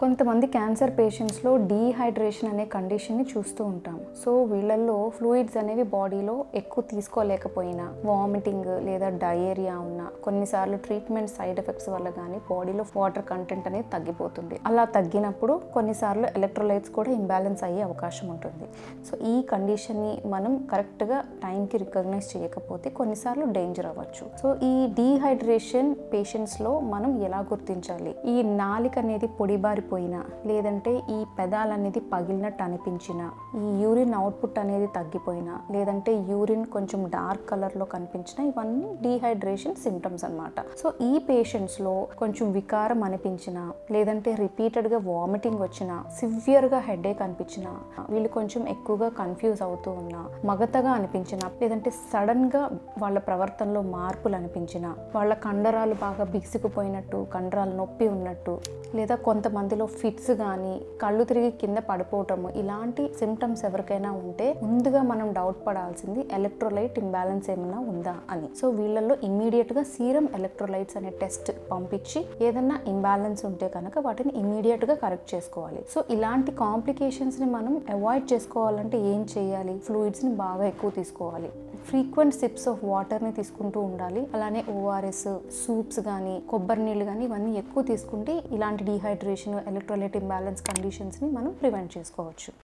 కొంతమంది cancer పేషెంట్స్లో dehydration అనే కండిషన్ని చూస్తూ ఉంటాం. సో వీళ్ళల్లో ఫ్లూయిడ్స్ అనేవి బాడీలో ఎక్కువ తీసుకోలేకపోయినా, వామిటింగ్ లేదా డయేరియా ఉన్న, కొన్నిసార్లు ట్రీట్మెంట్ సైడ్ ఎఫెక్ట్స్ వల్ల కానీ బాడీలో వాటర్ కంటెంట్ అనేది తగ్గిపోతుంది. అలా తగ్గినప్పుడు కొన్నిసార్లు ఎలక్ట్రోలైట్స్ కూడా ఇంబ్యాలెన్స్ అయ్యే అవకాశం ఉంటుంది. సో ఈ కండిషన్ని మనం కరెక్ట్గా టైంకి రికగ్నైజ్ చేయకపోతే కొన్నిసార్లు డేంజర్ అవ్వచ్చు. సో ఈ డీహైడ్రేషన్ పేషెంట్స్లో మనం ఎలా గుర్తించాలి? ఈ నాలిక అనేది పొడిబారి పోయినా, లేదంటే ఈ పెదాలు అనేది పగిలినట్టు అనిపించినా, ఈ యూరిన్ అవుట్పుట్ అనేది తగ్గిపోయినా, లేదంటే యూరిన్ కొంచెం డార్క్ కలర్లో కనిపించినా, ఇవన్నీ డీహైడ్రేషన్ సిమ్టమ్స్ అన్నమాట. సో ఈ పేషెంట్స్లో కొంచెం వికారం అనిపించినా, లేదంటే రిపీటెడ్గా వామిటింగ్ వచ్చినా, సివియర్గా హెడేక్ అనిపించినా, వీళ్ళు కొంచెం ఎక్కువగా కన్ఫ్యూజ్ అవుతూ ఉన్నా, మగతగా అనిపించినా, లేదంటే సడన్గా వాళ్ళ ప్రవర్తనలో మార్పులు అనిపించినా, వాళ్ళ కండరాలు బాగా బిగుసుకుపోయినట్టు, కండరాలు నొప్పి ఉన్నట్టు, లేదా కొంతమందిలో ఫిట్స్ కానీ, కళ్ళు తిరిగి కింద పడిపోవటము, ఇలాంటి సిమ్టమ్స్ ఎవరికైనా ఉంటే ముందుగా మనం డౌట్ పడాల్సింది ఎలక్ట్రోలైట్ ఇంబ్యాలెన్స్ ఏమైనా ఉందా అని. సో వీళ్ళల్లో ఇమ్మీడియట్గా సీరం ఎలక్ట్రోలైట్స్ అనే టెస్ట్ పంపించి ఏదన్నా ఇంబ్యాలెన్స్ ఉంటే కనుక వాటిని ఇమ్మీడియట్గా కరెక్ట్ చేసుకోవాలి. సో ఇలాంటి కాంప్లికేషన్స్ని మనం అవాయిడ్ చేసుకోవాలంటే ఏం చేయాలి? ఫ్లూయిడ్స్ని బాగా ఎక్కువ తీసుకోవాలి, ఫ్రీక్వెంట్ సిప్స్ ఆఫ్ వాటర్ని తీసుకుంటూ ఉండాలి. అలానే ఓఆర్ఎస్, సూప్స్ కానీ, కొబ్బరి నీళ్ళు కానీ ఇవన్నీ ఎక్కువ తీసుకుంటే ఇలాంటి డీహైడ్రేషన్, ఎలక్ట్రోలైట్ ఇంబ్యాలెన్స్ కండిషన్స్ని మనం ప్రివెంట్ చేసుకోవచ్చు.